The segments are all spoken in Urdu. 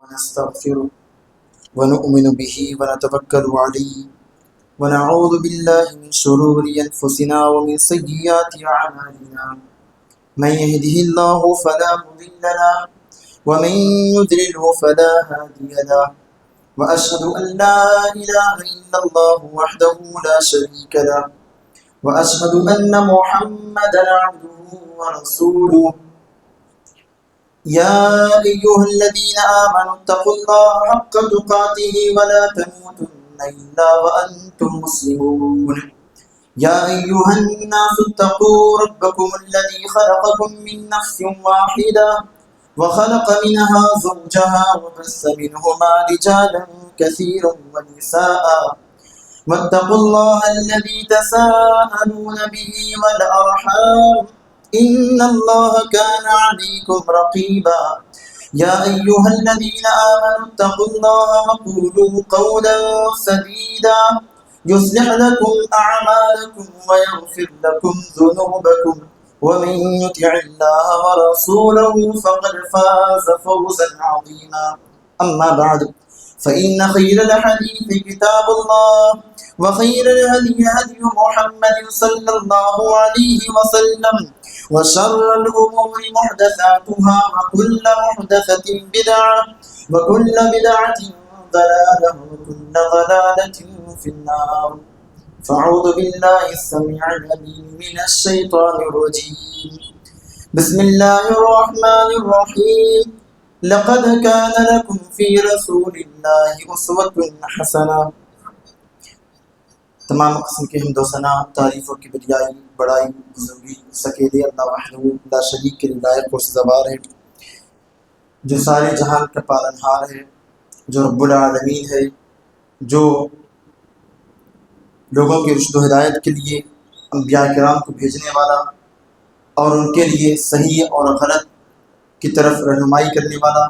ونستغفره ونؤمن به ونتوكل عليه ونعوذ بالله من شرور أنفسنا ومن سيئات أعمالنا من يهده الله فلا مضل له ومن يضلله فلا هادي له وأشهد أن لا إله إلا الله وحده لا شريك له وأشهد أن محمدا عبده ورسوله يا أيها الذين آمنوا اتقوا الله حق تقاته ولا تموتن إلا وأنتم مسلمون يا أيها الناس اتقوا ربكم الذي خلقكم من نفس واحدة وخلق منها زوجها وبث منهما رجالا كثيرا ونساء واتقوا الله الذي تساءلون به والأرحام إن الله كان عليكم رقيبا يا أيها الذين آمنوا اتقوا الله وقولوا قولا سديدا يصلح لكم أعمالكم ويغفر لكم ذنوبكم ومن يطع الله ورسوله فقد فاز فوزا عظيما أما بعد فإن خير الحديث كتاب الله وخير الهدي هدي محمد صلى الله عليه وسلم وشر الأمور محدثاتها وكل محدثة بدعة وكل بدعة ضلالة وكل ضلالة في النار فأعوذ بالله السميع العليم من الشيطان الرجيم بسم الله الرحمن الرحيم لقد كان لكم في رسول الله أسوة حسنة. تمام قسم کے حمد و ثنا تعریف و کبریائی بڑائی بزرگی سکیلے اللہ وحدہ لا شریک کے لائق و سزاوار ہے، جو سارے جہان کا پالنہار ہے، جو رب العالمین ہے، جو لوگوں کی رشد و ہدایت کے لیے انبیاء کرام کو بھیجنے والا اور ان کے لیے صحیح اور غلط کی طرف رہنمائی کرنے والا،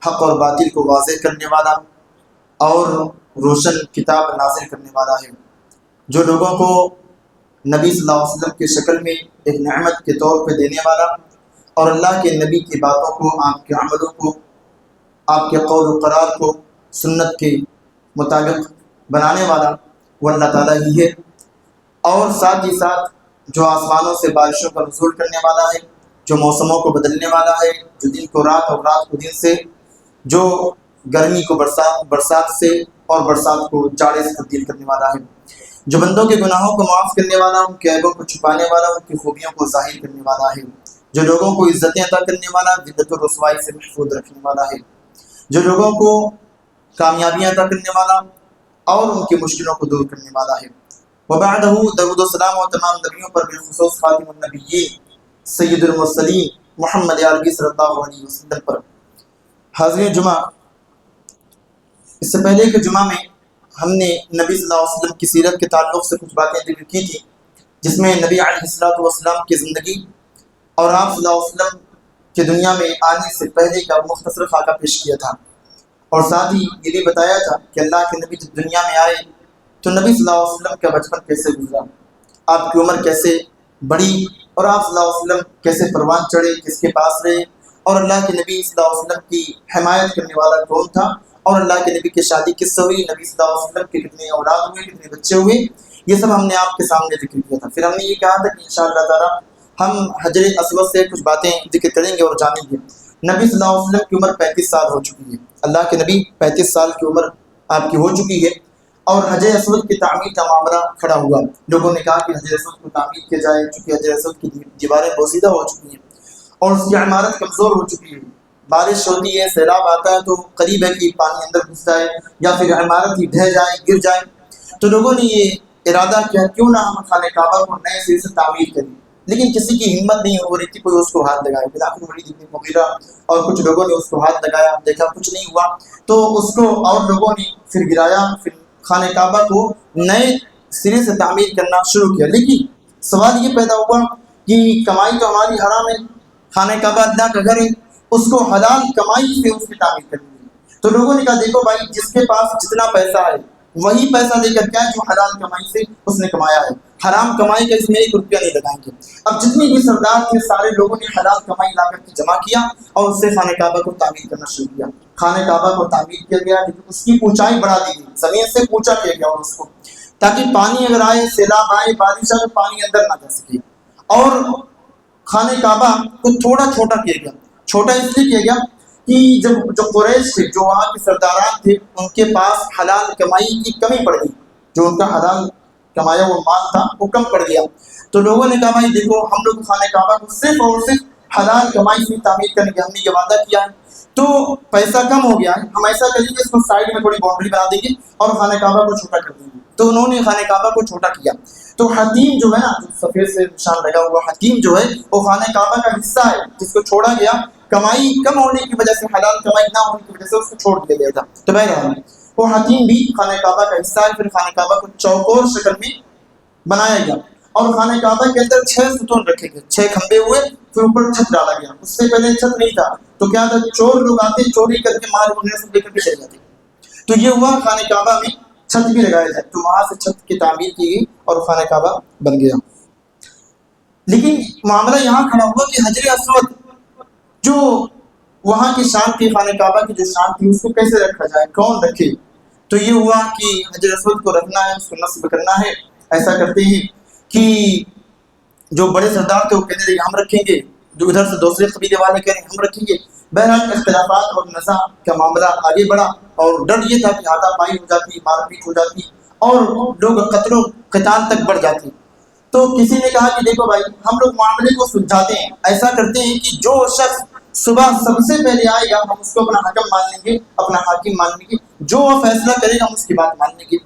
حق اور باطل کو واضح کرنے والا اور روشن کتاب نازل کرنے والا ہے، جو لوگوں کو نبی صلی اللہ علیہ وسلم کی شکل میں ایک نعمت کے طور پہ دینے والا اور اللہ کے نبی کی باتوں کو، آپ کے عملوں کو، آپ کے قول و قرار کو سنت کے مطابق بنانے والا وہ اللہ تعالیٰ ہی ہے، اور ساتھ ہی ساتھ جو آسمانوں سے بارشوں کا نزول کرنے والا ہے، جو موسموں کو بدلنے والا ہے، جو دن کو رات اور رات کو دن سے، جو گرمی کو برسات سے اور برسات کو جاڑے سے تبدیل کرنے والا ہے، جو بندوں کے گناہوں کو معاف کرنے والا، ان کے عیبوں کو چھپانے والا، ان کی خوبیوں کو ظاہر کرنے والا ہے، جو لوگوں کو عزتیں عطا کرنے والا، ذلت و رسوائی سے محفوظ رکھنے والا ہے، جو لوگوں کو کامیابیاں عطا کرنے والا اور ان کی مشکلوں کو دور کرنے والا ہے۔ وبعدہ درود و سلام و تمام نبیوں پر بالخصوص خاتم النبیین سید المرسلین محمد عربی صلی اللہ علیہ وسلم پر۔ حاضرین جمعہ، اس سے پہلے کہ جمعہ میں ہم نے نبی صلی اللہ علیہ وسلم کی سیرت کے تعلق سے کچھ باتیں ذکر کی تھی، جس میں نبی علیہ السلام کی زندگی اور آپ صلی اللہ علیہ وسلم کے دنیا میں آنے سے پہلے کا مختصر خاکہ پیش کیا تھا، اور ساتھ ہی یہ بھی بتایا تھا کہ اللہ کے نبی جب دنیا میں آئے تو نبی صلی اللہ علیہ وسلم کا بچپن کیسے گزرا، آپ کی عمر کیسے بڑھی، اور آپ صلی اللہ علیہ وسلم کیسے پروان چڑھے، کس کے پاس رہے، اور اللہ کے نبی صلی اللہ علیہ وسلم کی حمایت کرنے والا کون تھا، اور اللہ کے نبی کی شادی کس سے ہوئی، نبی صلی اللہ علیہ وسلم کے کتنے اولاد ہوئے، کتنے بچے ہوئے، یہ سب ہم نے آپ کے سامنے ذکر کیا تھا۔ پھر ہم نے یہ کہا تھا کہ انشاءاللہ تعالی ہم حجر اسود سے کچھ باتیں ذکر کریں گے اور جانیں گے۔ نبی صلی اللہ علیہ وسلم کی عمر 35 سال ہو چکی ہے، اللہ کے نبی 35 سال کی عمر آپ کی ہو چکی ہے، اور حجر اسود کی تعمیر کا معاملہ کھڑا ہوا۔ لوگوں نے کہا کہ حجر اسود کو تعمیر کیا جائے، چونکہ حجر اسود کی دیواریں بوسیدہ ہو چکی ہیں اور اس کی عمارت کمزور ہو چکی ہے، بارش ہوتی ہے، سیلاب آتا ہے تو قریب ہے کہ پانی اندر گھس جائے یا پھر عمارت ہی ڈھہ جائے، گر جائے۔ تو لوگوں نے یہ ارادہ کیا کیوں نہ ہم خانہ کعبہ کو نئے سرے سے تعمیر کریں، لیکن کسی کی ہمت نہیں ہو رہی تھی کوئی اس کو ہاتھ لگائے۔ بلاخر ولید بن مغیرہ اور کچھ لوگوں نے اس کو ہاتھ لگایا، دیکھا کچھ نہیں ہوا تو اس کو اور لوگوں نے پھر گرایا، پھر خانہ کعبہ کو نئے سرے سے تعمیر کرنا شروع کیا۔ لیکن سوال یہ پیدا ہوا کہ کمائی تو ہماری حرام ہے، خانہ کعبہ اللہ کا گھر ہے، اس کو حلال کمائی سے اس کی تعمیر کرنی ہے۔ تو لوگوں نے کہا دیکھو بھائی، جس کے پاس جتنا پیسہ ہے وہی پیسہ لے کر کیا جو حلال کمائی سے اس نے کمایا ہے، حرام کمائی کا اس میں 1 روپیہ نہیں لگائیں گے۔ اب جتنی بھی سردار تھے سارے لوگوں نے حلال کمائی لا کر کے جمع کیا اور اس سے خانہ کعبہ کو تعمیر کرنا شروع کیا۔ خانہ کعبہ کو تعمیر کیا گیا، لیکن اس کی اونچائی بڑھا دی گئی، زمین سے اونچا کیا گیا اور اس کو، تاکہ پانی اگر آئے، سیلاب آئے، بارش آئے، پانی اندر نہ جا سکے۔ اور خانہ کعبہ کو تھوڑا چھوٹا کیا گیا۔ چھوٹا اس لیے کیا گیا کہ جب جو قریش تھے، جو وہاں کے سرداران تھے، ان کے پاس حلال کمائی کی کمی پڑ گئی، جو ان کا حلال کمایا وہ مال تھا وہ کم پڑ گیا۔ تو لوگوں نے کہا بھائی دیکھو ہم لوگ خانہ کعبہ کو صرف اور صرف حلال کمائی سے تعمیر کرنے کے ہم نے یہ وعدہ کیا ہے، تو پیسہ کم ہو گیا ہے، ہم ایسا کریں گے اس کو سائڈ میں تھوڑی باؤنڈری بنا دیں گے اور خانہ کعبہ کو چھوٹا کر دیں گے۔ تو انہوں نے خانہ کعبہ کو چھوٹا کیا۔ تو حتیم جو ہے نا، جو سفید سے نشان لگا ہوا حتیم جو ہے، وہ خانہ کعبہ کا حصہ ہے جس کو چھوڑا گیا، کمائی کم ہونے کی وجہ سے، حلال کمائی نہ ہونے کی وجہ سے اس کو چھوڑ دیا گیا تھا۔ تو بہرحال وہ حتیم بھی خانہ کعبہ کا حصہ ہے۔ پھر خانہ کعبہ کو چوکور شکل میں بنایا گیا اور خانہ کعبہ کے اندر 6 ستون رکھے گئے، 6 کھمبے ہوئے، پھر اوپر چھت ڈالا گیا۔ اس سے پہلے چھت نہیں تھا، تو کیا تھا، چور لوگ آتے چوری کر کے مال وغیرہ سب لے کر کے چلے جاتے۔ تو یہ ہوا خانہ کعبہ میں چھت بھی لگایا جائے، تو وہاں سے چھت کی تعمیر کی گئی اور خانہ کعبہ بن گیا۔ لیکن معاملہ یہاں کھڑا ہوا کہ حجر اسود جو وہاں کی شان تھی، خانہ کعبہ کی جو شان تھی، اس کو کیسے رکھا جائے، کون رکھے؟ تو یہ ہوا کہ حجر اسود کو رکھنا ہے، اس کو نصب کرنا ہے۔ ایسا کرتے ہیں کہ جو بڑے سردار تھے وہ کہنے لگے ہم رکھیں گے، جو ادھر سے دوسرے قبیلے والے کہہ رہے ہیں ہم رکھیں گے۔ بہرحال اختلافات اور نزاع کا معاملہ آگے بڑھا اور ڈر یہ تھا کہ ہاتھا پائی ہو جاتی، مار پیٹ ہو جاتی اور لوگ قتل و قتال تک بڑھ جاتے۔ تو کسی نے کہا کہ دیکھو بھائی ہم لوگ معاملے کو سلجھاتے ہیں، ایسا کرتے ہیں کہ جو شخص صبح سب سے پہلے آئے گا ہم اس کو اپنا حکم مان لیں گے، اپنا حاکم مان لیں گے، جو وہ فیصلہ کرے گا ہم اس کی بات مان لیں گے۔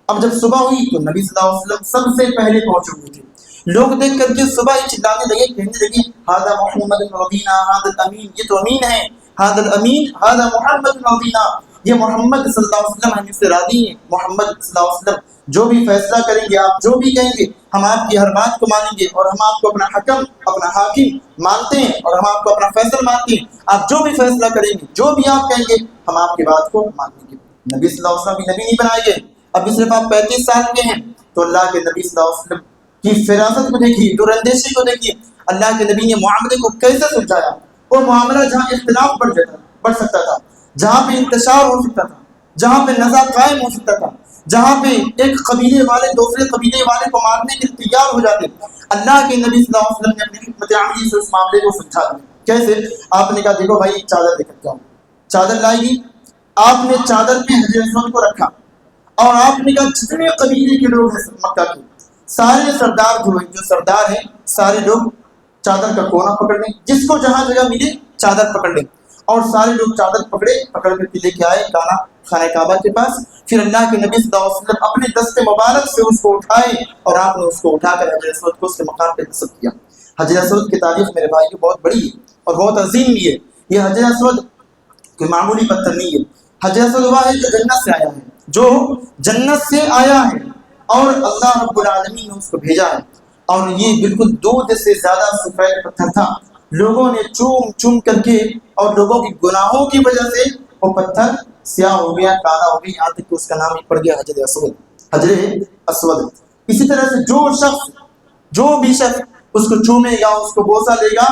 اب جب صبح ہوئی تو نبی صلی اللہ علیہ وسلم سب سے پہلے پہنچے ہوئے تھے۔ لوگ دیکھ کر کے صبح ہی چلانے لگے، کہنے لگے ھذا محمد رضینا، ھذا الامین، یہ تو امین ہے، ھذا الامین، ھذا محمد رضینا، یہ محمد صلی اللہ علیہ وسلم ہم سے راضی ہیں، محمد صلی اللہ علیہ وسلم جو بھی فیصلہ کریں گے، آپ جو بھی کہیں گے ہم آپ کی ہر بات کو مانیں گے اور ہم آپ کو اپنا حکم، اپنا حاکم مانتے ہیں اور ہم آپ کو اپنا فیصلہ مانتے ہیں، آپ جو بھی فیصلہ کریں گے، جو بھی آپ کہیں گے ہم آپ کی بات کو مانیں گے۔ نبی صلی اللہ علیہ وسلم بھی نبی نہیں بنائے گئے، ابھی صرف آپ 35 سال کے ہیں، تو اللہ کے نبی صلی اللہ علیہ وسلم کی فراست کو دیکھیے، دور اندیشی کو دیکھیے، اللہ کے نبی نے معاملے کو کیسے سلجھایا۔ وہ معاملہ جہاں اختلاف بڑھ سکتا تھا، جہاں پہ انتشار ہو سکتا تھا، جہاں پہ نزاع قائم ہو سکتا تھا، جہاں پہ ایک قبیلے والے دوسرے قبیلے والے کو مارنے کے لیے تیار ہو جاتے، اللہ کے نبی صلی اللہ علیہ وسلم نے اپنی حکمت عملی سے اس معاملے کو سلجھا دیا۔ کیسے؟ آپ نے کہا دیکھو بھائی چادر لے کر جاؤ، چادر لائی گی، آپ نے چادر پہ حجر اسود کو رکھا اور آپ نے کہا جتنے قبیلے کے لوگ ہیں مکہ کے سارے سردار جو سردار ہیں سارے لوگ چادر کا کونا پکڑ لیں، جس کو جہاں جگہ ملے چادر پکڑ لیں، اور سارے لوگ چادر پکڑ کر کے لے کے آئے خانہ کعبہ کے پاس۔ پھر اللہ کے نبی صلی اللہ علیہ وسلم اپنے دست مبارک سے اس کو اٹھائے اور آپ نے اس کو اٹھا کر حجر اسود کو اس کے مقام پہ نصب کیا۔ حجر اسود کی تاریخ میرے بھائی بہت بڑی ہے اور بہت عظیم بھی ہے۔ یہ حجر اسود کوئی معمولی پتھر نہیں ہے، حجر اسود ہوا ہے جو جنت سے آیا ہے، جو جنت سے آیا ہے اور اللہ رب العالمین نے اس کو بھیجا ہے، اور یہ بالکل دودھ سے زیادہ سفید پتھر تھا۔ لوگوں نے چوم چوم کر کے اور لوگوں کی گناہوں کی وجہ سے وہ پتھر سیاہ ہو گیا، کالا ہو گیا، یہاں تک کہ اس کا نام ہی پڑ گیا حجر اسود، حجر اسود۔ اسی طرح سے جو بھی شخص اس کو چومے گا، اس کو بوسہ لے گا،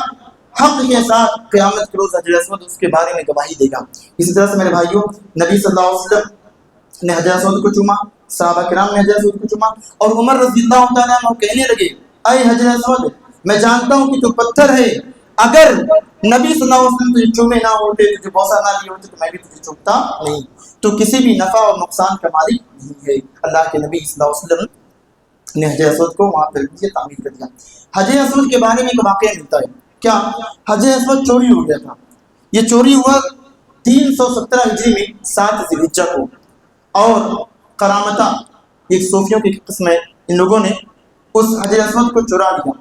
حق کے ساتھ قیامت کے روز حجر اسود اس کے بارے میں گواہی دے گا۔ اسی طرح سے میرے بھائیوں نبی صلی اللہ علیہ وسلم نے حجر اسود کو چوما، صحابہ کرام نے حجر اسود کو چوما، اور عمر رضی اللہ تعالیٰ عنہ کہنے لگے اے حجر اسود میں جانتا ہوں کہ تو پتھر ہے، اگر نبی صلی اللہ علیہ وسلم تجھے چومے نہ ہوتے، تجھے بوسہ نہ لیے ہوتے تو میں بھی تجھے چومتا نہیں۔ تو کسی بھی نفع اور نقصان کا مالک نہیں ہے۔ اللہ کے نبی صلی اللہ علیہ وسلم نے حجر اسود کو وہاں پر تعمیر کر دیا۔ حجر اسود کے بارے میں ایک واقعہ ملتا ہے، کیا حجر اسود چوری ہو گیا تھا؟ یہ چوری ہوا 317 ہجری میں 7 ذی الحجہ کو، اور کرامتہ ایک صوفیوں کی قسم ہے، ان لوگوں نے اس حجر اسود کو چرا لیا۔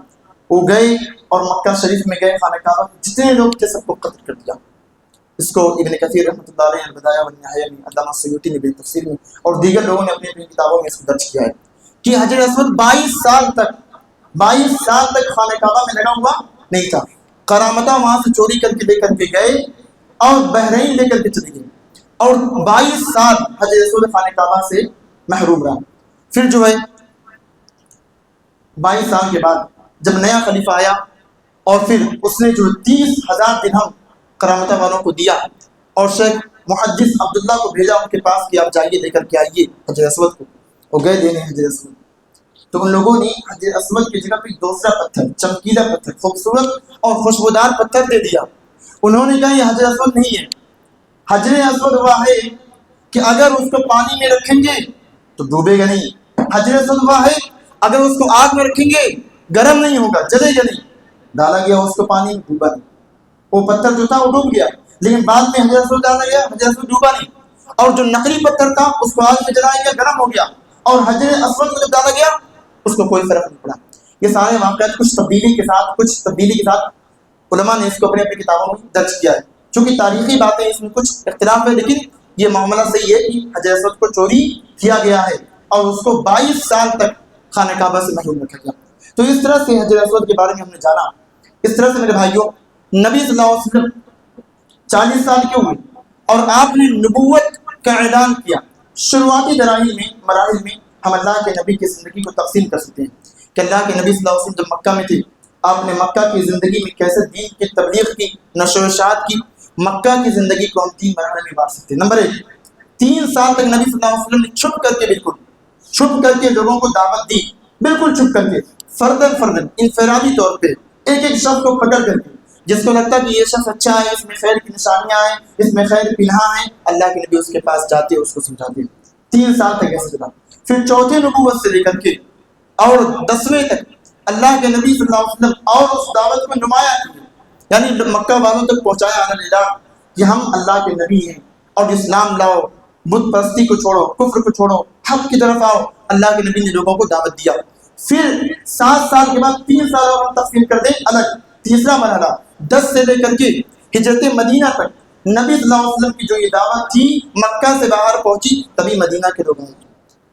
وہ گئے اور مکہ شریف میں گئے، خانہ کعبہ جتنے لوگ تھے سب کو قتل کر دیا۔ اس کو ابن کثیر رحمۃ اللہ علیہ البدایہ والنہایہ میں، علامہ سیوطی نے بھی تفسیر میں اور دیگر لوگوں نے اپنی کتابوں میں اس کو درج کیا ہے کہ حجر اسود 22 سال تک خانہ کعبہ میں لگا ہوا نہیں تھا۔ کرامتہ وہاں سے چوری کر کے لے کر کے گئے اور بحرین لے کر کے چلے گئے، اور 22 سال حجر اسود خانہ کعبہ سے محروم رہا۔ پھر جو ہے 22 سال کے بعد جب نیا خلیفہ آیا اور پھر اس نے جو 30,000 درہم کرامتہ والوں کو دیا اور شیخ محدث عبداللہ کو بھیجا ان کے پاس کہ آپ جائیے دے کر کے آئیے حجر اسود کو، وہ گئے دینے حجر اسود، تو ان لوگوں نے حجر اسود کی جگہ پہ دوسرا پتھر، چمکیلا پتھر، خوبصورت اور خوشبودار پتھر دے دیا۔ انہوں نے کہا یہ حجر اسود نہیں ہے، حجر اسود ہوا ہے کہ اگر اس کو پانی میں رکھیں گے تو ڈوبے گا نہیں، حجر اسود ہوا ہے اگر اس کو آگ میں رکھیں گے گرم نہیں ہوگا، جلے گا نہیں۔ ڈالا گیا اس کو پانی میں، ڈوبا نہیں، وہ پتھر جو تھا وہ ڈوب گیا، لیکن بعد میں حجر اسود ڈالا گیا، حجر اسود ڈوبا نہیں، اور جو نقلی پتھر تھا اس کو آگ میں جلایا گیا، گرم ہو گیا، اور حجر اسود کو جب ڈالا گیا اس کو کوئی فرق نہیں پڑا۔ یہ سارے واقعات کچھ تبدیلی کے ساتھ علماء نے اس کو اپنی اپنی کتابوں میں درج کیا ہے، چونکہ تاریخی باتیں اس میں کچھ اختلاف ہے، لیکن یہ معاملہ صحیح ہے کہ حجر اسود کو چوری کیا گیا ہے اور اس کو 22 سال تک خانہ کعبہ سے محروم رکھا گیا۔ تو اس طرح سے حجر اسود کے بارے میں ہم نے جانا۔ اس طرح سے میرے بھائیوں، نبی صلی اللہ علیہ وسلم 40 سال کے ہوئے اور آپ نے نبوت کا اعلان کیا۔ شروعاتی مراحل میں ہم اللہ کے نبی کی زندگی کو تقسیم کر سکتے ہیں کہ اللہ کے نبی صلی اللہ علیہ وسلم جب مکہ میں تھے، آپ نے مکہ کی زندگی میں کیسے دین کی تبلیغ کی، نشر و اشاعت کی۔ مکہ کی زندگی کو ہم 3 مراحل میں بانٹ سکتے ہیں۔ نمبر 1، 3 سال تک نبی صلی اللہ علیہ وسلم نے چھپ کر کے لوگوں کو دعوت دی، بالکل چھپ کر کے، فردن انفرادی طور پہ ایک شخص کو پکڑ کر کے، جس کو لگتا کہ یہ شخص اچھا ہے، اس میں خیر کی نشانیاں ہیں، اس میں خیر پنہاں ہیں، اللہ کے نبی اس کے پاس جاتے اس کو سمجھاتے۔ 3 سال تک ایسے چلا۔ پھر چوتھے نبوت سے لے کر کے اور 10ویں تک اللہ کے نبی صلی اللہ علیہ وسلم اور اس دعوت کو نمایاں کیے، یعنی مکہ والوں تک پہنچایا اللہ کہ ہم اللہ کے نبی ہیں اور اسلام لاؤ، بت پرستی کو چھوڑو، کفر کو چھوڑو، حق کی طرف آؤ۔ اللہ کے نبی نے لوگوں کو دعوت دیا۔ پھر 7 سال کے بعد 3 سال اور ہم تقسیم کر دیں الگ، تیسرا مرحلہ 10 سے لے کر کے ہجرت مدینہ تک نبی صلی اللہ علیہ وسلم کی جو یہ دعوت تھی مکہ سے باہر پہنچی، تبھی مدینہ کے لوگ آئے۔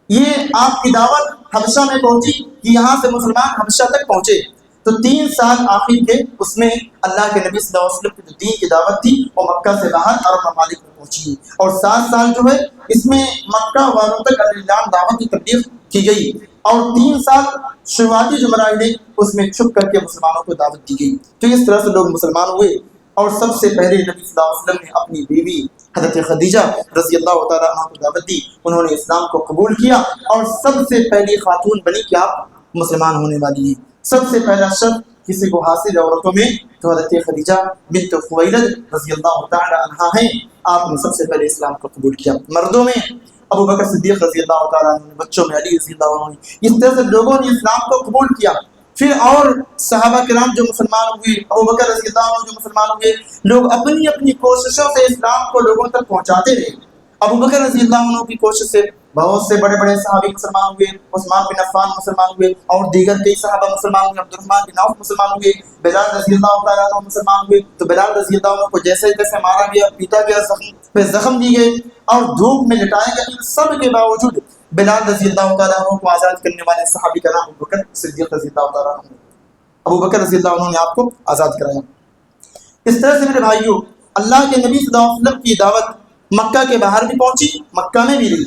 یہ آپ کی دعوت حبشہ میں پہنچی کہ یہاں سے مسلمان حبشہ تک پہنچے، تو 3 سال آخر کے اس میں اللہ کے نبی صلی اللہ علیہ وسلم کی جو دین کی دعوت تھی وہ مکہ سے باہر عرب ممالک میں پہنچی، اور 7 سال جو ہے اس میں مکہ والوں تک اللہ دعوت کی تبلیغ کی گئی، اور 3 سال شروعاتی جو مراحل ہیں اس میں چھپ کر کے مسلمانوں کو دعوت دی گئی۔ تو اس طرح سے لوگ مسلمان ہوئے، اور سب سے پہلے نبی صلی اللہ علیہ وسلم نے اپنی بیوی حضرت خدیجہ رضی اللہ تعالیٰ عنہ کو دعوت دی، انہوں نے اسلام کو قبول کیا اور سب سے پہلی خاتون بنی کہ آپ مسلمان ہونے والی ہیں۔ سب سے پہلا شرط کسی کو حاصل عورتوں میں تو حضرت خدیجہ بنت خویلد رضی اللہ تعالیٰ عنہ ہیں، آپ نے سب سے پہلے اسلام کو قبول کیا۔ مردوں میں ابو بکر صدیق رضی اللہ تعالیٰ عنہ، بچوں میں علی رضی اللہ عنہ، اس طرح سے لوگوں نے اسلام کو قبول کیا۔ پھر اور صحابہ کرام جو مسلمان ہوئے، ابو بکر رضی اللہ عنہ جو مسلمان ہوئے، لوگ اپنی اپنی کوششوں سے اسلام کو لوگوں تک پہنچاتے رہے۔ ابو بکر رضی اللہ عنہ کی کوشش سے بہت سے بڑے بڑے صحابی مسلمان ہوئے، عثمان بن عفان مسلمان ہوئے، اور دیگر کئی صحابہ مسلمان ہوئے، عبدالرحمن بن عوف مسلمان ہوئے، بلال رضی اللہ تعالیٰ عنہ مسلمان ہوئے۔ تو بلال رضی اللہ عنہ کو جیسے جیسے مارا گیا، پیٹا گیا، زخم پہ زخم دی گئے اور دھوپ میں لٹایا گیا، ان سب کے باوجود بلال رضی اللہ تعالیٰ عنہ کو آزاد کرنے والے صحابی کا نام ابو بکر صدیق رضی اللہ تعالیٰ عنہ، ابو بکر رضی اللہ عنہ نے آپ کو آزاد کرایا۔ اس طرح سے میرے بھائیوں، اللہ کے نبی صلی اللہ علیہ وسلم کی دعوت مکہ کے باہر بھی پہنچی، مکہ میں بھی رہی،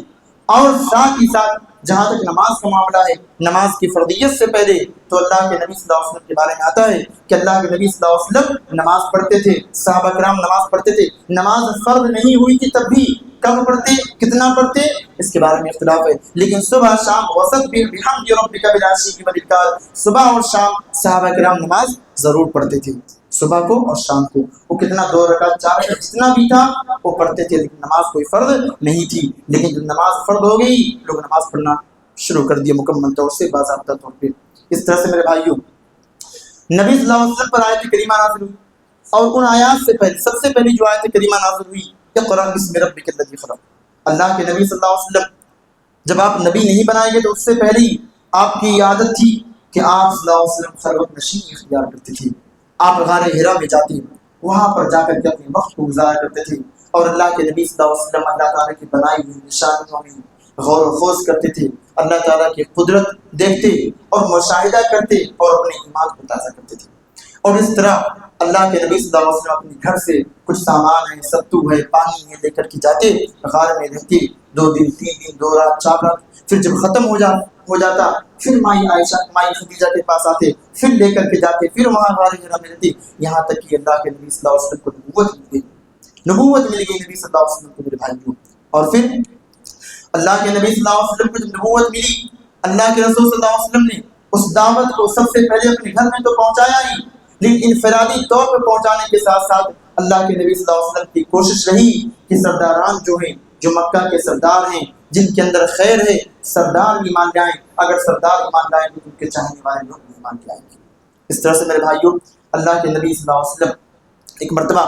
اور ساتھ ہی ساتھ جہاں تک نماز کا معاملہ ہے، نماز کی فرضیت سے پہلے تو اللہ کے نبی صلی اللہ علیہ وسلم کے بارے میں آتا ہے کہ اللہ کے نبی صلی اللہ علیہ وسلم نماز پڑھتے تھے، صحابہ کرام نماز پڑھتے تھے، نماز فرض نہیں ہوئی تھی تب بھی کب پڑھتے، کتنا پڑھتے، اس کے بارے میں اختلاف ہے، لیکن صبح شام وسط بھی بحمد ربک بالعشی والابکار، صبح اور شام صحابہ کرام نماز ضرور پڑھتے تھے، صبح کو اور شام کو، وہ کتنا 2 رکعت 4 رکعت جتنا بھی تھا وہ پڑھتے تھے، لیکن نماز کوئی فرض نہیں تھی۔ لیکن جب نماز فرض ہو گئی لوگ نماز پڑھنا شروع کر دیا مکمل طور سے، باضابطہ طور پہ۔ اس طرح سے میرے بھائیوں، نبی صلی اللہ علیہ وسلم پر آیت کریمہ نازل ہوئی، اور ان آیات سے پہلے سب سے پہلی جو آیت کریمہ نازل ہوئی اقرأ بسم ربک الذی خلق۔ اللہ کے نبی صلی اللہ علیہ وسلم جب آپ نبی نہیں بنائے گئے تو اس سے پہلے ہی آپ کی عادت تھی کہ آپ صلی اللہ علیہ وسلم خلوت نشین اختیار کرتے تھے، آپ غار حرا میں جاتے، وہاں پر جا کر کے اپنے وقت کو گزارا کرتے تھے، اور اللہ کے نبی صلی اللہ علیہ وسلم اللہ تعالیٰ کی بنائی ہوئی نشانیوں میں غور و خوض کرتے تھے، اللہ تعالیٰ کی قدرت دیکھتے اور مشاہدہ کرتے اور اپنے ایمان کو تازہ کرتے تھے۔ اور اس طرح اللہ کے نبی صلی اللہ علیہ وسلم اپنے گھر سے کچھ سامان ہے، ستو ہے، پانی ہے، لے کر کے جاتے، غار میں رہتے 2 دن 3 دن 2 رات 4 رات، پھر جب ختم ہو جاتا پھر مائی عائشہ مائی خدیجہ کے پاس آتے، پھر لے کر کے جاتے، پھر وہاں غار حرا میں رہتے، یہاں تک کہ اللہ کے نبی صلی اللہ علیہ وسلم کو نبوت مل گئی نبی صلی اللہ علیہ وسلم کو میرے بھائیوں۔ اور پھر اللہ کے نبی صلی اللہ علیہ وسلم کو جب نبوت ملی، اللہ کے رسول صلی اللہ علیہ وسلم نے اس دعوت کو سب سے پہلے اپنے گھر میں تو پہنچایا ہی، لیکن انفرادی طور پر پہنچانے کے ساتھ ساتھ اللہ کے نبی صلی اللہ علیہ وسلم کی کوشش رہی کہ سرداران جو ہیں، جو مکہ کے سردار ہیں، جن کے اندر خیر ہے، سردار ایمان لائیں، اگر سردار ایمان لائیں تو ان کے چاہنے والے لوگ بھی ایمان لائیں گے۔ اس طرح سے میرے بھائیوں اللہ کے نبی صلی اللہ علیہ وسلم ایک مرتبہ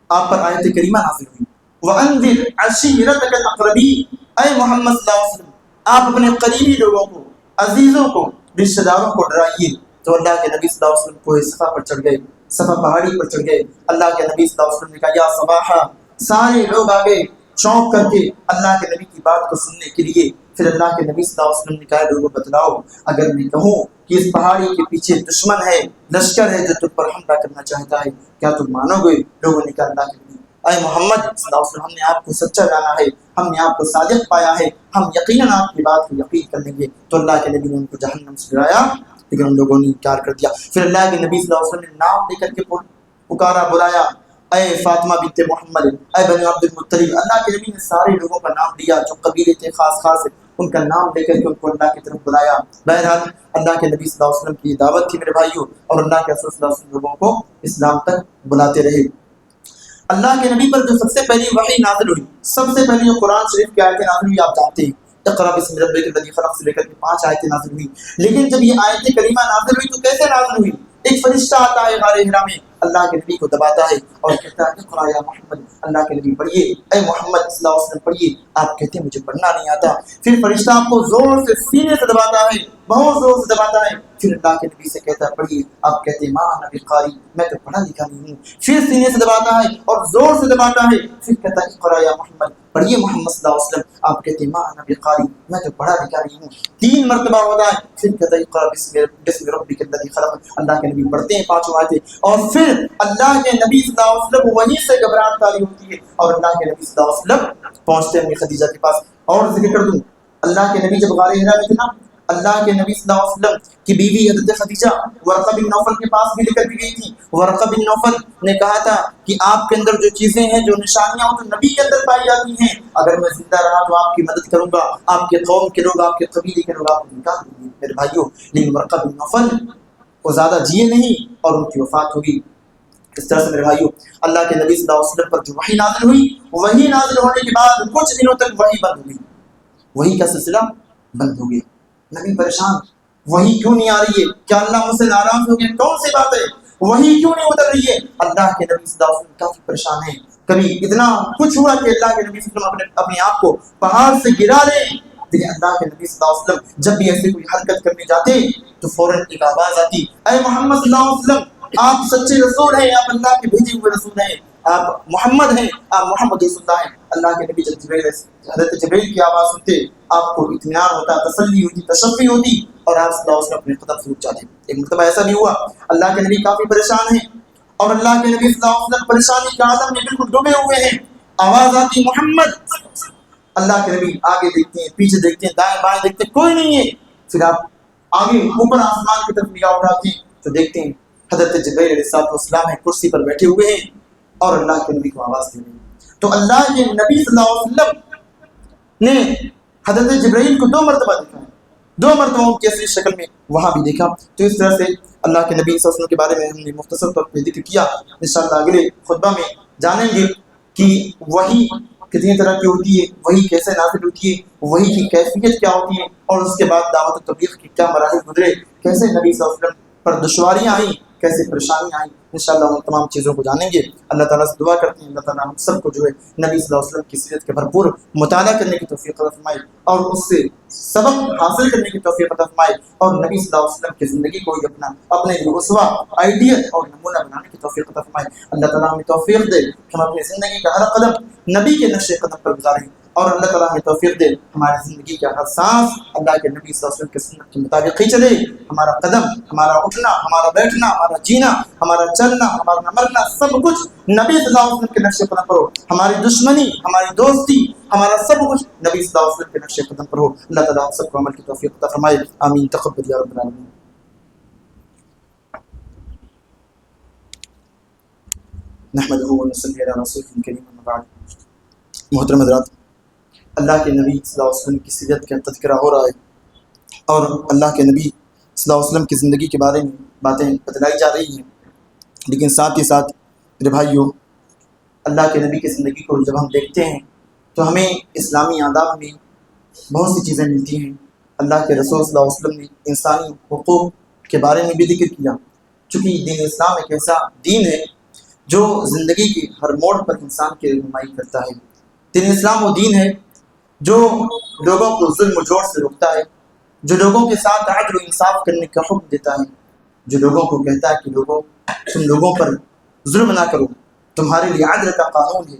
آپ پر آیت کریمہ نازل ہوئی، وَأَنذِرْ عَشِيرَتَكَ الْأَقْرَبِينَ، اے محمد صلی اللہ علیہ وسلم آپ اپنے قریبی لوگوں کو، عزیزوں کو، رشتہ داروں کو ڈرائیے۔ تو اللہ کے نبی صلی اللہ علیہ وسلم کوہ صفا پر چڑھ گئے، صفا پہاڑی پر چڑھ گئے، اللہ کے نبی صلی اللہ علیہ وسلم نے کہا یا صباحا، سارے لوگ آگے چونک کر کے اللہ کے نبی کی بات کو سننے کے لیے۔ پھر اللہ کے نبی صلی اللہ علیہ وسلم نے کہا لوگوں بتلاؤ، اگر میں کہوں کہ اس پہاڑی کے پیچھے دشمن ہے، لشکر ہے جو تم پر حملہ کرنا چاہتا ہے، کیا تم مانو گے؟ لوگوں نے کہا اللہ کے نبی اے محمد صلی اللہ علیہ وسلم ہم نے آپ کو سچا جانا ہے، ہم نے آپ کو صادق پایا ہے، ہم یقیناً آپ کی بات کو یقین کر لیں گے۔ تو اللہ کے نبی نے ان کو جہنم سے ڈرایا، لیکن ان لوگوں نے انکار کر دیا۔ پھر اللہ کے نبی صلی اللہ علیہ وسلم نے نام لے کر کے پکارا، بلایا، اے فاطمہ بنت محمد، اے بنی عبد المطلب۔ اللہ کے نبی نے سارے لوگوں کا نام لیا جو قبیلے تھے خاص خاص، ان کا نام لے کر کے ان کو اللہ کی طرف بلایا۔ بہرحال اللہ کے نبی صلی اللہ علیہ وسلم کی دعوت تھی میرے بھائیوں، اور اللہ کے رسول صلی اللہ علیہ وسلم لوگوں کو اسلام تک بلاتے رہے۔ اللہ کے نبی پر جو سب سے پہلی وحی نازل ہوئی، سب سے پہلی جو قرآن شریف کی آیتیں نازل ہوئی آپ جانتے ہیں، اقرأ بسم ربک الذی خلق سے لے کر کے 5 آیتیں نازل ہوئی۔ لیکن جب یہ آیت کریمہ نازل ہوئی تو کیسے نازل ہوئی؟ ایک فرشتہ آتا ہے غار حرا میں، اللہ کے نبی کو دباتا ہے اور کہتا ہے اقرأ یا محمد، اللہ کے نبی پڑھیے، اے محمد صلی اللہ علیہ وسلم پڑھیے۔ آپ کہتے ہیں مجھے پڑھنا نہیں آتا۔ پھر فرشتہ آپ کو زور سے سینے سے دباتا ہے، بہت زور سے دباتا ہے، پھر اللہ کے نبی سے کہتا ہے پڑھیے، آپ کہتے ہیں ماں انا بقاری، میں تو پڑھا لکھا نہیں ہوں۔ پھر سینے سے دباتا ہے اور زور سے دباتا ہے، پھر کہتا ہے اقرأ یا محمد، پڑھیے محمد صلی اللہ علیہ وسلم، آپ کہتے ہیں ماں انا بقاری، میں تو پڑھا لکھا نہیں ہوں۔ 3 مرتبہ ہوتا ہے، پھر کہتا ہے اقرأ بسم ربک الذی خلق، اللہ کے نبی پڑھتے ہیں 5 آیتیں، اور پھر اللہ کے نبی صلی اللہ علیہ وسلم وہیں سے گھبراہٹ تاری ہوتی ہے اور اللہ کے نبی صلی اللہ علیہ وسلم پہنچتے ہیں خدیجہ کے پاس۔ اور ذکر کر دوں اللہ کے نبی جب غار حرا میں تھے نا، اللہ کے نبی صلی اللہ علیہ وسلم کی بیوی حضرت خدیجہ ورقہ بن نوفل کے پاس بھی لے کر کے گئی تھی۔ ورقہ بن نوفل نے کہا تھا کہ آپ کے اندر جو چیزیں ہیں، جو نشانیاں وہ تو نبی کے اندر پائی جاتی ہیں، اگر میں زندہ رہا تو آپ کی مدد کروں گا، آپ کے قوم کے لوگ، آپ کے قبیلے کے لوگ آپ کو نکال دیں گے میرے بھائیوں۔ لیکن ورقہ بن نوفل وہ زیادہ جیے نہیں اور ان کی وفات ہوگی۔ اس طرح سے میرے بھائیوں اللہ کے نبی صلی اللہ علیہ وسلم پر جو وحی نازل ہوئی، وحی نازل ہونے کے بعد کچھ دنوں تک وحی بند ہوئی، وحی کا سلسلہ بند ہو گیا۔ نبی پریشان، وحی کیوں نہیں آ رہی ہے؟ کیا اللہ مجھ سے ناراض ہو گیا؟ کون سی بات ہے؟ وحی کیوں نہیں اتر رہی ہے؟ اللہ کے نبی صلی اللہ علیہ وسلم کافی پریشان ہیں۔ کبھی اتنا کچھ ہوا کہ اللہ کے نبی صلی اللہ علیہ وسلم اپنے آپ کو پہاڑ سے گرا لیں، لیکن اللہ کے نبی صلی اللہ علیہ وسلم جب بھی ایسے کوئی حرکت کرنے جاتے تو فوراً ایک آواز آتی، اے محمد صلی اللہ علیہ وسلم آپ سچے رسول ہیں، آپ اللہ کے بھیجے ہوئے رسول ہیں، آپ محمد ہیں، آپ محمد رسول اللہ ہیں۔ اللہ کے نبی جب حضرت جبریل کی آواز سنتے آپ کو اطمینان ہوتا، تسلی ہوتی، تشفی ہوتی، اور آپ صلی اللہ علیہ وسلم اپنے قدم سے اٹھ جاتے۔ ایک مرتبہ ایسا بھی ہوا اللہ کے نبی کافی پریشان ہیں اور اللہ کے نبی صلی اللہ علیہ وسلم پریشانی کے عالم میں بالکل ڈوبے ہوئے ہیں، آواز آتی محمد۔ اللہ کے نبی آگے دیکھتے ہیں، پیچھے دیکھتے ہیں، دائیں بائیں دیکھتے ہیں، کوئی نہیں ہے۔ پھر آپ آگے اوپر آسمان کی طرف نگاہ اٹھاتے ہیں تو دیکھتے ہیں حضرت جبرائیل علیہ السلام ہے، کرسی پر بیٹھے ہوئے ہیں اور اللہ کے نبی کو آواز دے رہے ہیں۔ تو اللہ کے نبی صلی اللہ علیہ وسلم نے حضرت جبرائیل کو 2 مرتبہ دیکھا ہے، 2 مرتبہ ان کی اصلی شکل میں وہاں بھی دیکھا۔ تو اس طرح سے اللہ کے نبی صلی اللہ علیہ وسلم کے بارے میں ہم نے مختصر طور پہ ذکر کیا۔ انشاءاللہ اگلے خطبہ میں جانیں گے کہ وحی کتنی طرح کی ہوتی ہے، وحی کیسے نازل ہوتی ہے، وحی کی کیفیت کیا ہوتی ہے، اور اس کے بعد دعوت و تبلیغ کی کیا مراحل گزرے، کیسے نبی صلی اللہ علیہ وسلم پر دشواریاں آئیں، کیسے پریشانیاں آئیں۔ انشاءاللہ ہم تمام چیزوں کو جانیں گے۔ اللہ تعالیٰ سے دعا کرتے ہیں اللہ تعالیٰ ہم سب کو جو ہے نبی صلی اللہ علیہ وسلم کی سیرت کے بھرپور مطالعہ کرنے کی توفیق عطا فرمائے اور اس سے سبق حاصل کرنے کی توفیق عطا فرمائے، اور نبی صلی اللہ علیہ وسلم کی زندگی کو ہی اپنے لیے اسوہ، آئیڈیل اور نمونہ بنانے کی توفیق عطا فرمائے۔ اللہ تعالیٰ ہمیں توفیق دے کہ ہم اپنی زندگی کا ہر قدم نبی کے نقش قدم پر گزاریں۔ اور اللہ تعالیٰ ہمیں توفیق دے ہماری زندگی کا ہر سانس اللہ کے نبی صلی اللہ علیہ وسلم کے سنت کے مطابق ہی چلے. ہمارا قدم، ہمارا اٹھنا، ہمارا بیٹھنا، ہمارا جینا، ہمارا چلنا، ہمارا مرنا، سب کچھ نبی صلی اللہ علیہ وسلم کے نقش قدم پر ہو. ہماری دشمنی، ہماری دوستی، ہمارا سب کچھ نبی صلی اللہ علیہ وسلم کے نقش قدم پر ہو. اللہ تعالیٰ ہم سب کو عمل کی توفیق عطا فرمائے. آمین. تقبل یا رب العالمین. نحمدہ و نصلی علی رسولہ الکریم. اما بعد. محترم حضرات، اللہ کے نبی صلی اللہ علیہ وسلم کی سیرت کا تذکرہ ہو رہا ہے اور اللہ کے نبی صلی اللہ علیہ وسلم کی زندگی کے بارے میں باتیں بتلائی جا رہی ہیں، لیکن ساتھ ہی ساتھ میرے بھائیوں، اللہ کے نبی کی زندگی کو جب ہم دیکھتے ہیں تو ہمیں اسلامی آداب میں بہت سی چیزیں ملتی ہیں. اللہ کے رسول صلی اللہ علیہ وسلم نے انسانی حقوق کے بارے میں بھی ذکر کیا، چونکہ دین اسلام ایک ایسا دین ہے جو زندگی کے ہر موڑ پر انسان کی رہنمائی کرتا ہے. دین اسلام وہ دین ہے جو لوگوں کو ظلم و جور سے روکتا ہے، جو لوگوں کے ساتھ عدل و انصاف کرنے کا حکم دیتا ہے، جو لوگوں کو کہتا ہے کہ لوگوں تم لوگوں پر ظلم نہ کرو، تمہارے لیے عدل کا قانون ہے،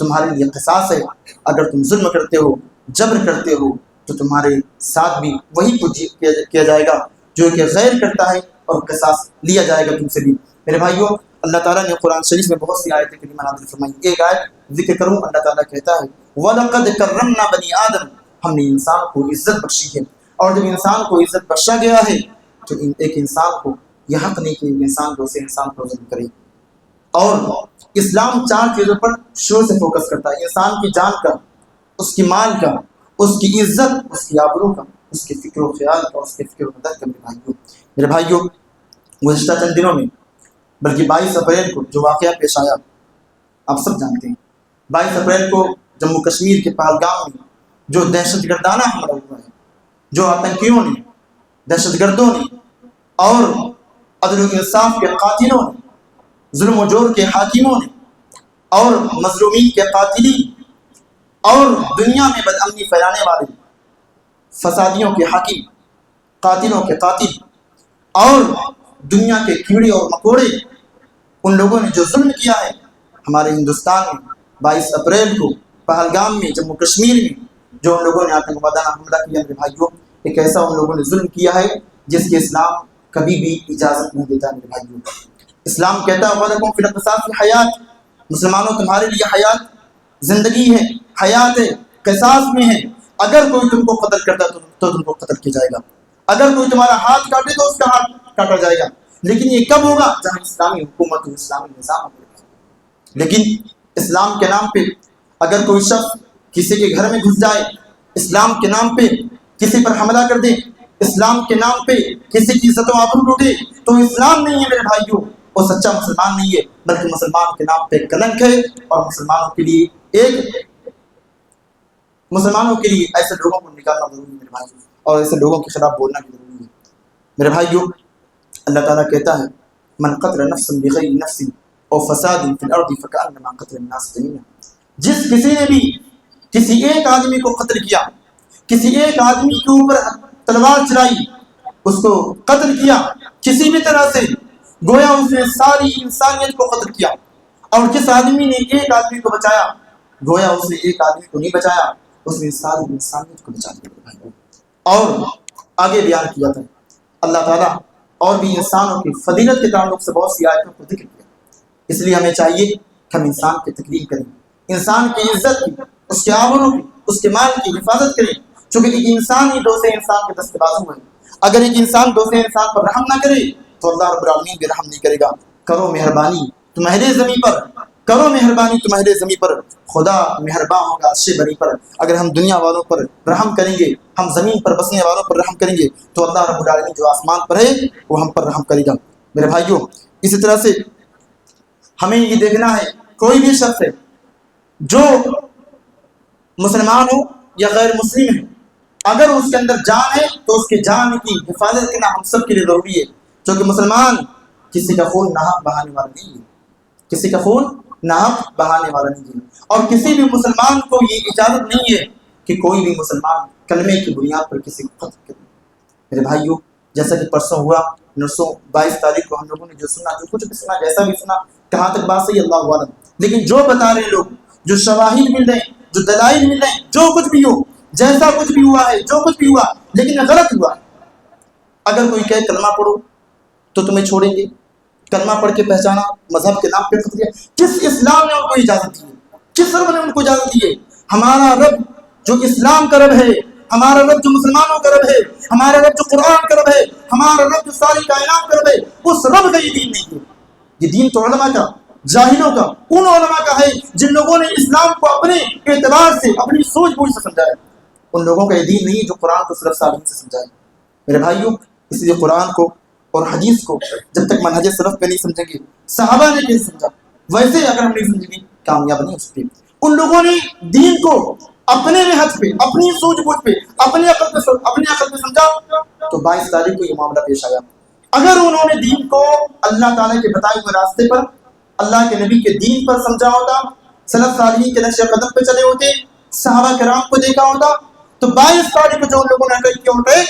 تمہارے لیے قصاص ہے. اگر تم ظلم کرتے ہو، جبر کرتے ہو، تو تمہارے ساتھ بھی وہی کچھ کیا جائے گا جو کہ غیر کرتا ہے، اور قصاص لیا جائے گا تم سے بھی. میرے بھائیوں، اللہ تعالیٰ نے قرآن شریف میں بہت سی آیتیں کریمہ نازل فرمائی. ایک آیت ذکر کروں، اللہ تعالیٰ کہتا ہے وَلَقَدْ كَرَّمْنَا بَنِي آدم، ہم نے انسان کو عزت بخشی ہے. اور جب انسان کو عزت بخشا گیا ہے تو ایک انسان کو یہ حق نہیں کہ انسان دوسرے انسان کو ظلم کرے. اور اسلام 4 چیزوں پر شروع سے فوکس کرتا ہے: انسان کی جان کا، اس کی مال کا، اس کی عزت، اس کی آبرو کا، اس کے فکر و خیال کا، اس کے فکر و قدر کا. میرے بھائیوں، گزشتہ چند دنوں میں، بلکہ 22 اپریل کو جو واقعہ پیش آیا آپ سب جانتے ہیں. 22 اپریل کو جموں کشمیر کے پہلگام میں جو دہشت گردانہ حملہ ہوا ہے، جو آتنکیوں نے، دہشت گردوں نے اور عدل و انصاف کے قاتلوں نے، ظلم و جور کے حاکموں نے اور مظلومین کے قاتلین اور دنیا میں بدامنی پھیلانے والے فسادیوں کے حاکم، قاتلوں کے قاتل اور دنیا کے کیڑے اور مکوڑے، ان لوگوں نے جو ظلم کیا ہے ہمارے ہندوستان میں 22 اپریل کو پہلگام میں، جموں کشمیر میں جو ان لوگوں نے آتنکوادانہ حملہ کیا، میرے بھائیوں، ایک ایسا ان لوگوں نے ظلم کیا ہے جس کے اسلام کبھی بھی اجازت نہیں دیتا. میرے بھائیوں، اسلام کہتا ہے وَلَكُمْ فِي الْقِصَاصِ حیات، مسلمانوں تمہارے لیے حیات، زندگی ہے، حیات ہے، قصاص میں ہے. اگر کوئی تم کو قتل کرتا تو تم کو قتل کیا جائے گا، اگر کوئی تمہارا ہاتھ کاٹے تو اس کا ہاتھ کاٹا جائے گا. لیکن یہ کب ہوگا؟ جہاں اسلامی حکومت اور اسلامی نظام ہوگا. لیکن اسلام کے نام پہ اگر کوئی شخص کسی کے گھر میں گھس جائے، اسلام کے نام پہ کسی پر حملہ کر دے، اسلام کے نام پہ کسی کی عزت و آبرو لوٹے، تو اسلام نہیں ہے میرے بھائیوں، وہ سچا مسلمان نہیں ہے، بلکہ مسلمان کے نام پہ کلنک ہے. اور مسلمانوں کے لیے ایسے لوگوں کو نکالنا ضروری ہے میرے بھائیوں، اور ایسے لوگوں کے خلاف بولنا بھی ضروری ہے. میرے بھائیوں، اللہ تعالیٰ کہتا ہے من قتل نفسا بغیر نفس او فساد فی الارض فکأنما قتل الناس جميعا. جس کسی نے بھی کسی ایک آدمی کو قتل کیا، کسی ایک آدمی کے اوپر تلوار چلائی، اس کو قتل کیا کسی بھی طرح سے، گویا اس نے ساری انسانیت کو قتل کیا. اور جس آدمی نے ایک آدمی کو بچایا، گویا اس نے ایک آدمی کو نہیں بچایا، اس نے ساری انسانیت کو بچا دیا. اور آگے بیان کیا تھا اللہ تعالیٰ اور بھی انسانوں کی فضیلت کے تعلق سے بہت سی آیتوں کو ذکر کیا. اس لیے ہمیں چاہیے کہ ہم انسان کی تکریم کریں، انسان کی عزت کی، اس کے آبرو کی، اس کے مال کی حفاظت کریں. چونکہ ایک انسان ہی دوسرے انسان کے دست بازو ہے. اگر ایک انسان دوسرے انسان پر رحم نہ کرے تو اللہ رب العالمین بھی رحم نہیں کرے گا. کرو مہربانی تمہارے زمین پر، کرو مہربانی تمہارے زمین پر، خدا مہربان ہوگا عرش بری پر. اگر ہم دنیا والوں پر رحم کریں گے، ہم زمین پر بسنے والوں پر رحم کریں گے، تو اللہ رب العالمین جو آسمان پر ہے وہ ہم پر رحم کرے گا. میرے بھائیوں، اسی طرح سے ہمیں یہ دیکھنا ہے کوئی بھی شخص ہے جو مسلمان ہو یا غیر مسلم ہے، اگر اس کے اندر جان ہے تو اس کی جان کی حفاظت کرنا ہم سب کے لیے ضروری ہے. کیونکہ مسلمان کسی کا خون ناحق بہانے والا نہیں ہے، کسی کا خون ناحق بہانے والا نہیں ہے. اور کسی بھی مسلمان کو یہ اجازت نہیں ہے کہ کوئی بھی مسلمان کلمے کی بنیاد پر کسی کو قتل کرے. میرے بھائیوں، جیسا کہ پرسوں ہوا، 22 تاریخ کو ہم لوگوں نے جو سنا، جو کچھ بھی سنا، جیسا بھی سنا، کہاں تک بات صحیح اللہ عالم، لیکن جو بتا رہے لوگ، جو شواہد مل رہے ہیں، جو دلائل مل رہے ہیں، جو کچھ بھی ہو، جیسا کچھ بھی ہوا ہے، جو کچھ بھی ہوا، لیکن غلط ہوا ہے. اگر کوئی کہے کلمہ پڑھو تو تمہیں چھوڑیں گے، کلمہ پڑھ کے پہچانا، مذہب کے نام پہ قتل کیا، کس اسلام نے ان کو اجازت دی ہے؟ کس رب نے ان کو اجازت دی ہے؟ ہمارا رب جو اسلام کا رب ہے، ہمارا رب جو مسلمانوں کا رب ہے، ہمارا رب جو قرآن کا رب ہے، ہمارا رب جو ساری کائنات کا رب ہے، اس رب کا یہ دین نہیں ہے. یہ دین تو علماء کا، جاہلوں کا، ان علماء کا ہے جن لوگوں نے اسلام کو اپنے اعتبار سے، اپنی سوچ بوجھ سے سمجھا ہے. ان لوگوں کا یہ دین نہیں ہے جو قرآن کو صرف صالحین سے سمجھا ہے. میرے بھائیوں، اس لیے قرآن کو اور حدیث کو جب تک منہج سلف پہ نہیں سمجھیں گے، صحابہ نے کیسے سمجھا، ویسے اگر ہم نہیں سمجھیں گے کامیاب نہیں ہو سکتے. ان لوگوں نے دین کو اپنے نہج پہ، اپنی سوچ بوجھ پہ، اپنے عقل پہ سمجھا تو 22 تاریخ کو یہ معاملہ پیش آیا. اگر انہوں نے دین کو اللہ تعالیٰ کے بتائے ہوئے راستے پر، اللہ کے نبی کے دین پر سمجھا ہوتا، سلف صالحین کے نقش قدم پہ چلے ہوتے، صحابہ کرام کو دیکھا ہوتا، تو 22 تاریخ کو جو ان لوگوں نے اٹیک کیا ہوتے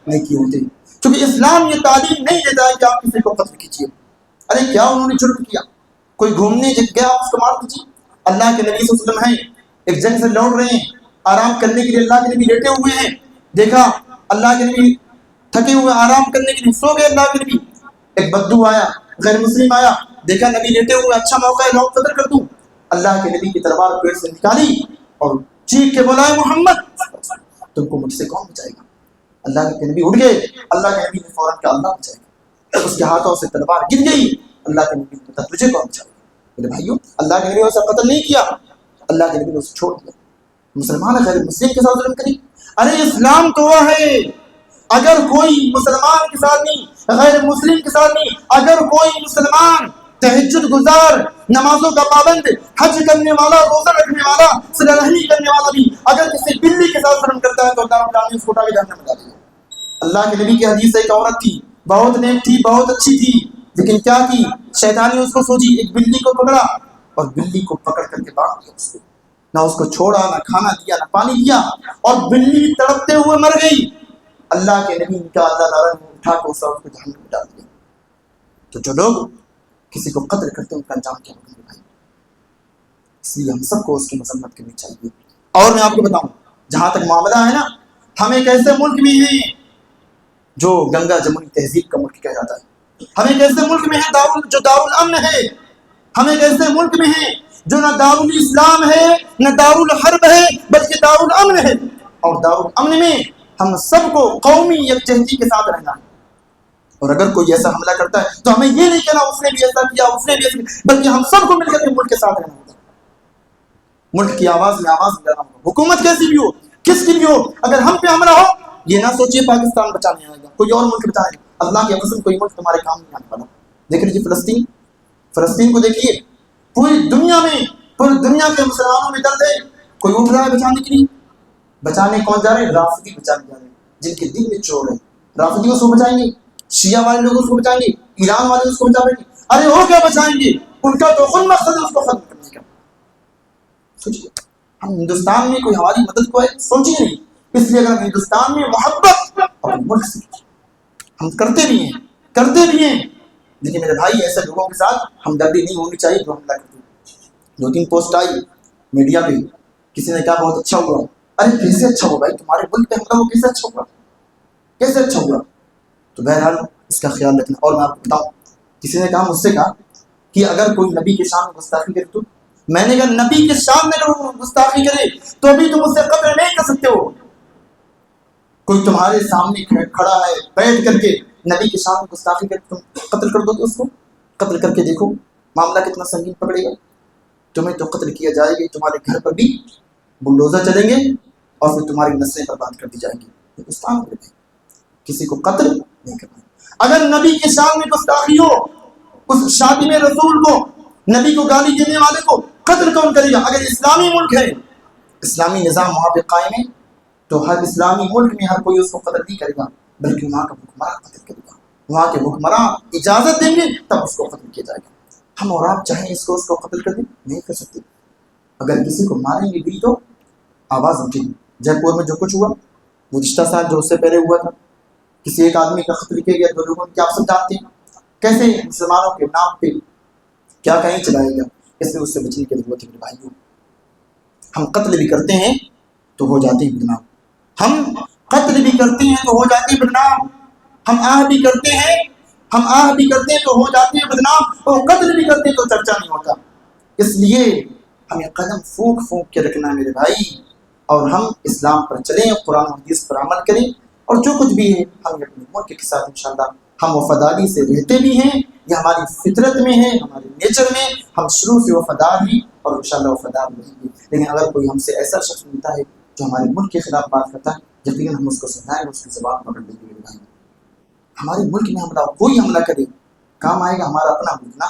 نہیں کیے ہوتے. کیونکہ اسلام یہ تعلیم نہیں دیتا ہے کہ آپ کسی کو قتل کیجیے. ارے کیا انہوں نے جرم کیا؟ کوئی گھومنے گیا آپ اس کو مار دیجیے. اللہ کے نبی صلی اللہ علیہ وسلم ہیں، ایک جنگ سے لوٹ رہے ہیں، آرام کرنے کے لیے اللہ کے نبی لیٹے ہوئے ہیں، دیکھا اللہ کے نبی تھکے ہوئے آرام کرنے کے لیے سو گئے. اللہ کے نبی، ایک بدو آیا، غیر مسلم آیا، دیکھا نبی لیٹے ہوئے، اچھا موقع ہے، لاؤ قتل کر دوں. اللہ کے نبی کی تلوار پیٹ سے نکالی اور چیخ کے بولا، محمد تم کو مجھ سے کون بچائے گا؟ اللہ کے نبی اٹھ گئے، اللہ کے نبی نے فوراً کہا اللہ بچائے گا. اس کے ہاتھوں سے تلوار گر گئی. اللہ کے نبی نے کہا تجھے کون بچائے گا؟ میرے بھائیوں، اللہ کے نبی نے اسے قتل نہیں کیا، اللہ کے نبی نے اسے چھوڑ دیا. مسلمان غیر مسلم کے ساتھ ظلم کریں؟ ارے اسلام تو وہ ہے، اگر کوئی مسلمان کے ساتھ نہیں، غیر مسلم کے ساتھ نہیں، اگر کوئی مسلمان تہجد گزار، نمازوں کا پابند، حج کرنے والا، روزہ رکھنے والا، صلہ رحمی کرنے والا بھی اگر کسی بلی کے ساتھ ظلم کرتا ہے تو اللہ رب العالمین اس کو اٹھا کے جہنم میں ڈالے گا. اللہ کے نبی کی حدیث ایک عورت تھی، بہت نیک تھی، بہت اچھی تھی، لیکن کیا کی؟ شیطان نے اس کو سوچی، ایک بلی کو پکڑا اور بلی کو پکڑ کر کے باندھ دیا. اس کو نہ اس کو چھوڑا، نہ کھانا دیا، نہ پانی دیا، اور بلی تڑپتے ہوئے مر گئی. اللہ کے نبی کا اللہ تعالیٰ نے اٹھا کے اس عورت کو جہنم میں ڈال دیا. تو جو لوگ کسی کو قتل کرتے ہیں ان کا انجام کیا ہوگا بھائی؟ اس لیے ہم سب کو اس کی مذمت کرنی چاہیے. اور میں آپ کو بتاؤں، جہاں تک معاملہ ہے نا، ہم ایک ایسے ملک میں ہیں جو گنگا جمنی تہذیب کا ملک کہا جاتا ہے. ہم ایک ایسے ملک میں ہیں جو دارالامن ہے. ہم ایک ایسے ملک میں ہیں جو نہ دارالاسلام ہے، نہ دارالحرب ہے، بلکہ دارالامن ہے. اور دارالامن میں ہم سب کو قومی یکجہتی کے ساتھ رہنا ہے. اور اگر کوئی ایسا حملہ کرتا ہے تو ہمیں یہ نہیں کہنا اس نے بھی ایسا کیا، اس نے بھی ایسا کیا، بلکہ ہم سب کو مل کر کے ملک کے ساتھ رہنا ہوگا. ملک کی آواز میں آواز ملانا ہوگا. حکومت کیسی بھی ہو، کس کی بھی ہو، اگر ہم پہ حملہ ہو، یہ نہ سوچیے پاکستان بچانے آئے گا، کوئی اور ملک بچائے گا. اللہ کی قسم کوئی ملک تمہارے کام نہیں آنے والا. دیکھ لیجیے فلسطین کو دیکھیے. پوری دنیا میں، پوری دنیا کے مسلمانوں میں درد ہے، کوئی اٹھ رہا ہے بچانے کے لیے. بچانے کون جا رہے ہیں؟ رافضی بچانے جا رہے ہیں، جن کے دل میں چور ہے. رافضی اس کو بچائیں گے، شیعہ والے لوگ اس کو بچائیں گے، ایران والے اس کو بچائیں گے. ارے وہ کیا بچائیں گے؟ ان کا تو خود مقصد ہے اس کو ختم کرنے کا. سوچیے، ہم ہندوستان میں کوئی ہماری مدد کو ہے سوچیے نہیں. اس لیے اگر ہم ہندوستان میں محبت اپنے ملک سے ہم کرتے بھی ہیں، لیکن میرے بھائی ایسے لوگوں کے ساتھ ہمدردی نہیں ہونی چاہیے جو حملہ کرتے ہیں. 2-3 پوسٹ آئی میڈیا پہ، کسی نے کہا بہت اچھا ہوا. ارے کیسے اچھا ہوا بھائی؟ تمہارے ملک پہ حملہ ہو، کیسے اچھا ہوا؟ کیسے اچھا ہوا؟ تو بہرحال اس کا خیال رکھنا. اور میں آپ کو بتاؤں، کسی نے کہا مجھ سے کہا کہ اگر کوئی نبی کے شان میں گستاخی کرے تو میں نے کہا نبی کے شان میں اگر وہ گستاخی کرے تو ابھی تم اس سے قتل نہیں کر سکتے ہو. کوئی تمہارے سامنے کھڑا ہے بیٹھ کر کے نبی کے شان میں گستاخی کر تم قتل کر دو گے. اس کو قتل کر کے دیکھو معاملہ کتنا سنگین پکڑے گا. تمہیں تو قتل کیا جائے گا، تمہارے گھر پر بھی بلڈوزر چلیں گے اور پھر تمہاری نسلیں برباد کر دی جائیں گی. ہندوستان میں کسی کو قتل نہیں کرنا. اگر نبی کے شان میں گستاخی ہو، اس شادی میں رسول کو، نبی کو گالی دینے والے کو قتل کون کرے گا؟ اگر اسلامی ملک ہے، اسلامی نظام وہاں پہ قائم ہے، تو ہر اسلامی ملک میں ہر کوئی اس کو قتل نہیں کرے گا، بلکہ وہاں کا حکمراں قتل کرے گا. وہاں کے حکمراں اجازت دیں گے تب اس کو قتل کیا جائے گا. ہم اور آپ چاہیں اس کو قتل کر دیں؟ نہیں کر سکتے. اگر کسی کو ماریں گے بھی تو آواز اٹھے گی. جے پور میں جو کچھ ہوا، گزشتہ سال جو اس سے پہلے ہوا تھا، کسی ایک آدمی کا قتل کیا گیا، 2 لوگوں نے، کیا آپ سب جانتے ہیں کیسے مسلمانوں کے نام پہ کیا کہیں چلایا گیا. اس لیے اس سے بچنے کی ضرورت ہے میرے بھائیوں. ہم قتل بھی کرتے ہیں تو ہو جاتے ہیں بدنام، ہم قتل بھی کرتے ہیں تو ہو جاتے ہیں بدنام، ہم آہ بھی کرتے ہیں تو ہو جاتے ہیں بدنام، اور قتل بھی کرتے ہیں تو چرچا نہیں ہوتا۔ اس لیے ہمیں قدم پھونک پھونک کے رکھنا میرے بھائی، اور ہم اسلام پر چلیں، قرآن و حدیث پر عمل کریں، اور جو کچھ بھی ہے ہم اپنے ملک کے ساتھ انشاءاللہ ہم وفاداری سے رہتے بھی ہیں، یہ ہماری فطرت میں ہے، ہمارے نیچر میں، ہم شروع سے وفادار ہیں اور انشاءاللہ وفادار رہیں گے۔ لیکن اگر کوئی ہم سے ایسا شخص ملتا ہے جو ہمارے ملک کے خلاف بات کرتا ہے، یقیناً ہم اس کو سمجھائیں گے، اس کی زبان پکڑ لیں گے۔ ہمارے ملک میں حملہ کوئی حملہ کرے، کام آئے گا ہمارا اپنا ملک نا،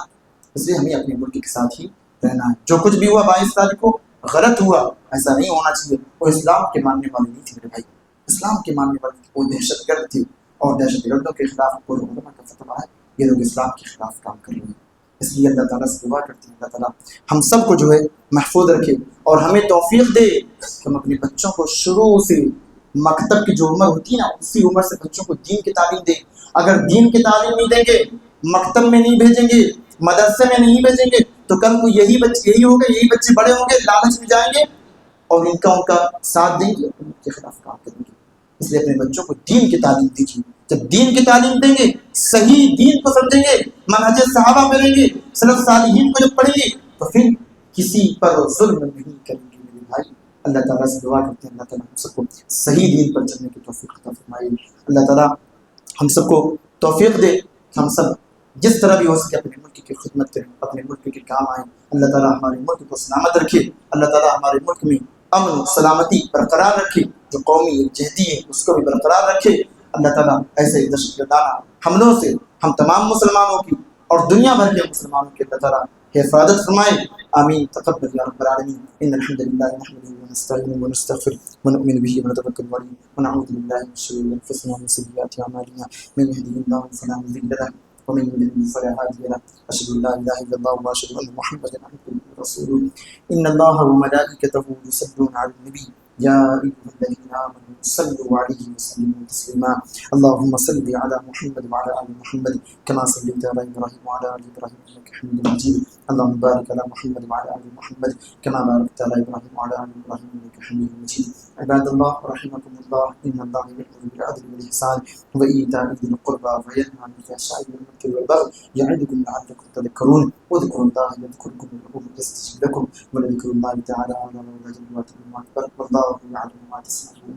اس لیے ہمیں اپنے ملک کے ساتھ ہی رہنا ہے۔ جو کچھ بھی ہوا 22 تاریخ کو غلط ہوا، ایسا نہیں ہونا چاہیے۔ وہ اسلام کے ماننے والے نہیں تھے میرے بھائی، اسلام کے ماننے والے وہ دہشت گرد تھے، اور دہشت گردوں کے خلاف کوئی علماء کا فتویٰ ہے، یہ لوگ اسلام کے خلاف کام کر رہے ہیں۔ اس لیے اللہ تعالیٰ سے دعا کرتے ہیں اللہ تعالیٰ ہم سب کو جو ہے محفوظ رکھے، اور ہمیں توفیق دے کہ ہم اپنے بچوں کو شروع سے مکتب کی جو عمر ہوتی ہے نا، اسی عمر سے بچوں کو دین کی تعلیم دیں۔ اگر دین کی تعلیم نہیں دیں گے، مکتب میں نہیں بھیجیں گے، مدرسے میں نہیں بھیجیں گے، تو کل کو یہی ہوگا، یہی بچے بڑے ہوں گے، لالچ میں جائیں گے اور ان کا ساتھ دیں گے، ان کے خلاف کام کریں گے۔ اس لیے اپنے بچوں کو دین کی تعلیم دیجیے۔ جب دین کی تعلیم دیں گے، صحیح دین کو سمجھیں گے، منہج صحابہ پہ رہیں گے، سلف صالحین کو جب پڑھیں گے، تو پھر کسی پر ظلم نہیں کریں گے میرے بھائی۔ اللہ تعالیٰ سے دعا کرتے ہیں اللہ تعالیٰ ہم سب کو صحیح دین پر چلنے کی توفیق عطا فرمائے۔ اللہ تعالیٰ ہم سب کو توفیق دے کہ ہم سب جس طرح بھی ہو سکے اپنے ملک کی خدمت کریں، اپنے ملک کے کام آئیں۔ اللہ تعالیٰ ہمارے ملک کو سلامت رکھے، اللہ تعالیٰ ہمارے ملک میں امن و سلامتی برقرار رکھے، جو قومی یکجہتی ہے اس کو بھی برقرار رکھے۔ اللہ تعالیٰ ایسے دہشت گردانہ حملوں سے ہم تمام مسلمانوں کی اور دنیا بھر کے مسلمانوں کی اللہ تعالیٰ حفاظت فرمائے۔ آمین تقبل یا رب العالمین۔ ان الحمد لله نحمده ونستعينه ونستغفره ونؤمن به ونتوكل عليه ونعوذ بالله من شرور انفسنا ومن سيئات اعمالنا، من يهده الله فلا مضل له ومن يضلل فلا هادي له، اشهد ان لا اله الا الله واشهد ان محمدا عبده ورسوله۔ ان الله وملائكته يصلون على النبي يا ايها الذين امنوا صلوا عليه وسلموا تسليما۔ اللهم صل على محمد وعلى ال محمد كما صليت على ابراهيم وعلى ال ابراهيم انك حميد مجيد۔ اللهم بارك على محمد وعلى ال محمد كما باركت على ابراهيم وعلى ال ابراهيم انك حميد مجيد۔ عباد الله رحمكم الله، ان الله يأمر بالعدل والاحسان وايتاء ذي القربى وينهى عن الفحشاء والمنكر والبغي يعظكم لعلكم تذكرون۔ واذكروا الله يذكركم وادعوه يستجب لكم، ولذكر الله تعالى اعلى ولا جل وعلا اكبر، والله يعلم ما تصنعون۔